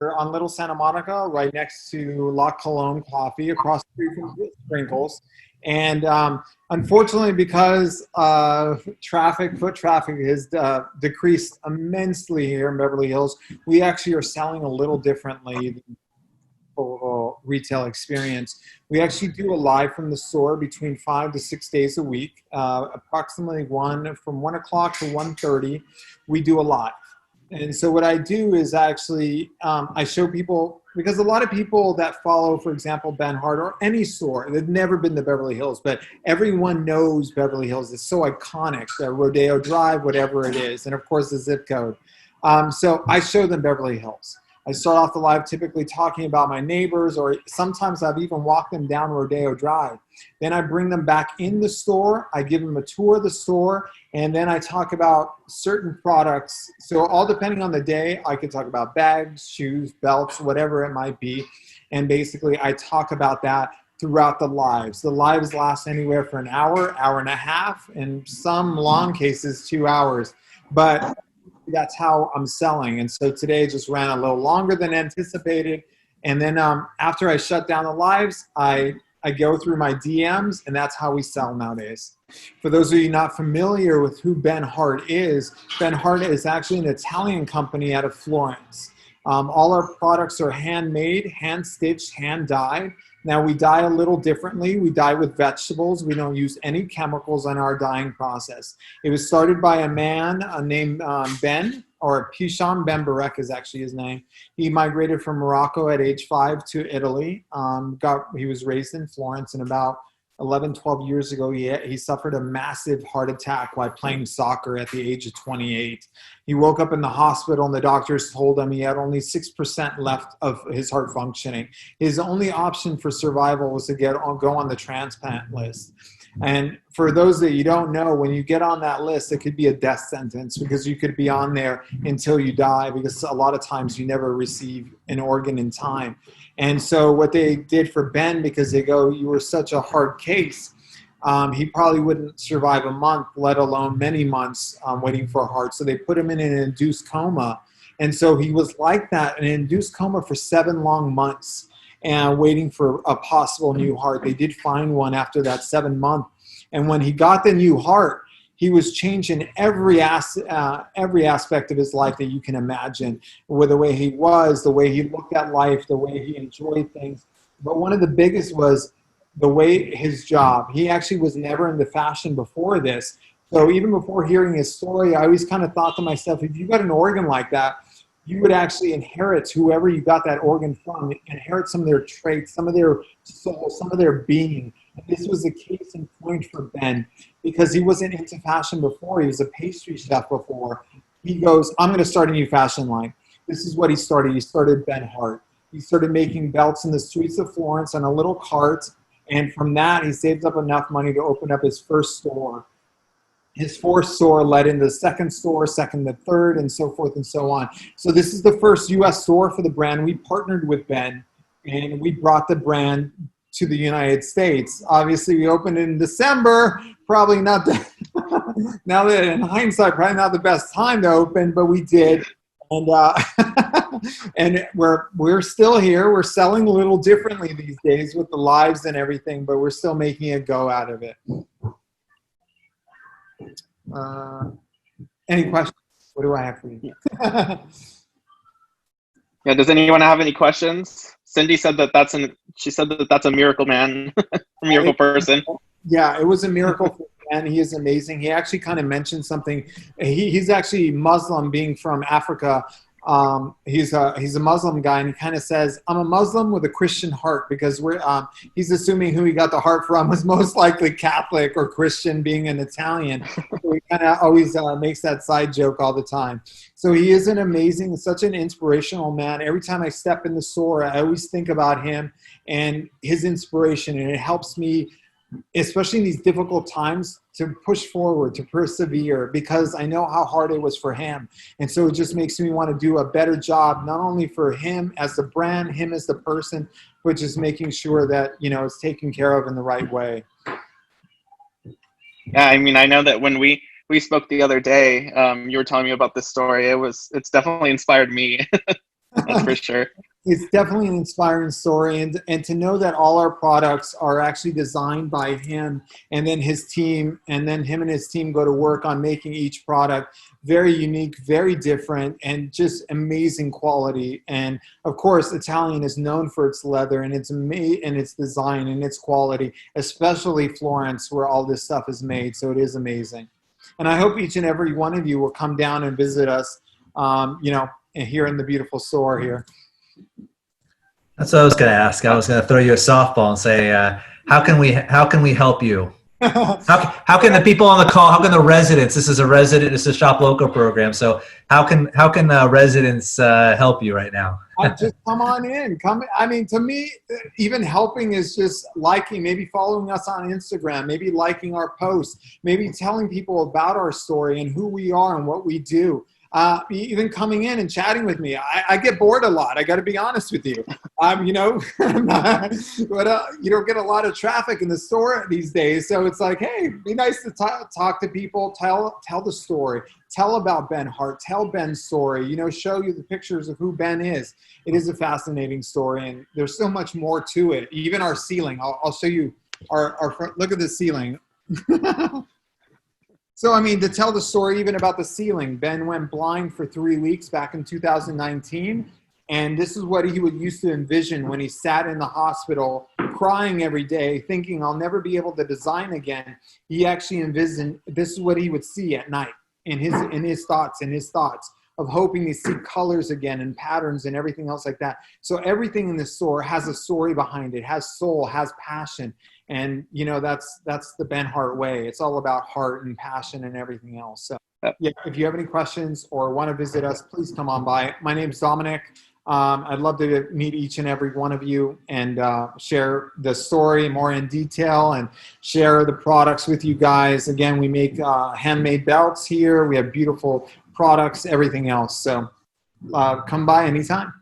We're on Little Santa Monica, right next to La Colombe Coffee, across the street from Sprinkles. And unfortunately, because foot traffic has decreased immensely here in Beverly Hills, we actually are selling a little differently than full retail experience. We actually do a live from the store between 5 to 6 days a week, approximately from 1 o'clock to 1:30. We do a live. And so what I do is actually, I show people, because a lot of people that follow, for example, Benheart or any store, they've never been to Beverly Hills, but everyone knows Beverly Hills. It's so iconic, Rodeo Drive, whatever it is, and of course the zip code. So I show them Beverly Hills. I start off the live typically talking about my neighbors, or sometimes I've even walked them down Rodeo Drive. Then I bring them back in the store. I give them a tour of the store, and then I talk about certain products. So all depending on the day, I could talk about bags, shoes, belts, whatever it might be. And basically I talk about that throughout the lives. The lives last anywhere for an hour, hour and a half, and some long cases, 2 hours. But that's how I'm selling. And so today just ran a little longer than anticipated. And then after I shut down the lives, I go through my DMs, and that's how we sell nowadays. For those of you not familiar with who Benheart is actually an Italian company out of Florence. All our products are handmade, hand-stitched, hand-dyed. Now, we dye a little differently. We dye with vegetables. We don't use any chemicals in our dyeing process. It was started by a man named Ben, or Pisham Ben Barek is actually his name. He migrated from Morocco at age 5 to Italy. He was raised in Florence, and about 11, 12 years ago, he suffered a massive heart attack while playing soccer at the age of 28. He woke up in the hospital, and the doctors told him he had only 6% left of his heart functioning. His only option for survival was to go on the transplant list. And for those that you don't know, when you get on that list, it could be a death sentence, because you could be on there until you die, because a lot of times you never receive an organ in time. And so what they did for Ben, because they go, you were such a hard case, he probably wouldn't survive a month, let alone many months waiting for a heart. So they put him in an induced coma. And so he was like that, an induced coma for 7 long months, and waiting for a possible new heart. They did find one after that 7 month. And when he got the new heart, he was changing every aspect of his life that you can imagine, with the way he was, the way he looked at life, the way he enjoyed things. But one of the biggest was the way his job. He actually was never into fashion before this. So even before hearing his story, I always kind of thought to myself, if you got an organ like that, you would actually inherit whoever you got that organ from, inherit some of their traits, some of their soul, some of their being. And this was a case in point for Ben, because he wasn't into fashion before. He was a pastry chef before. He goes, I'm going to start a new fashion line. This is what he started. He started Benheart. He started making belts in the streets of Florence on a little cart. And from that, he saved up enough money to open up his first store. His fourth store led into the second store, second to third, and so forth and so on. So this is the first U.S. store for the brand. We partnered with Ben, and we brought the brand to the United States. Obviously, we opened in December. Probably not the, now that in hindsight, probably not the best time to open, but we did. And and we're still here. We're selling a little differently these days with the lives and everything, but we're still making a go out of it. Any questions? What do I have for you? Yeah. Does anyone have any questions? Cindy said that's a miracle man, a miracle person. Yeah, it was a miracle for Ben. He is amazing. He actually kind of mentioned something. He's actually Muslim, being from Africa. He's a Muslim guy, and he kind of says, I'm a Muslim with a Christian heart, because he's assuming who he got the heart from was most likely Catholic or Christian, being an Italian. So he kind of always makes that side joke all the time. So he is an amazing, such an inspirational man. Every time I step in the store, I always think about him and his inspiration, and it helps me, especially in these difficult times, to push forward, to persevere, because I know how hard it was for him. And so it just makes me want to do a better job, not only for him as the brand, him as the person, but just making sure that, it's taken care of in the right way. Yeah, I mean, I know that when we spoke the other day, you were telling me about this story. It's definitely inspired me. That's for sure. It's definitely an inspiring story, and to know that all our products are actually designed by him, and then his team, and then him and his team go to work on making each product very unique, very different, and just amazing quality. And of course, Italian is known for its leather and its and its design and its quality, especially Florence, where all this stuff is made. So it is amazing. And I hope each and every one of you will come down and visit us, here in the beautiful store here. That's what I was going to ask. I was going to throw you a softball and say, how can we help you? How can the people on the call? How can the residents? This is a shop local program. So how can residents help you right now? Just come on in. I mean, to me, even helping is just liking, maybe following us on Instagram, maybe liking our posts, maybe telling people about our story and who we are and what we do. Even coming in and chatting with me. I get bored a lot. I got to be honest with you. But you don't get a lot of traffic in the store these days. So it's like, hey, be nice to talk to people, tell the story, tell about Benheart, tell Ben's story, show you the pictures of who Ben is. It is a fascinating story, and there's so much more to it. Even our ceiling. I'll show you our front. Look at the ceiling. So, I mean, to tell the story even about the ceiling, Ben went blind for 3 weeks back in 2019. And this is what he would used to envision when he sat in the hospital crying every day, thinking, I'll never be able to design again. He actually envisioned this is what he would see at night in his thoughts of hoping to see colors again and patterns and everything else like that. So everything in the store has a story behind it, has soul, has passion. And, that's the Benheart way. It's all about heart and passion and everything else. So, yeah, if you have any questions or want to visit us, please come on by. My name's Dominique. I'd love to meet each and every one of you and share the story more in detail and share the products with you guys. Again, we make handmade belts here. We have beautiful products, everything else. So come by anytime.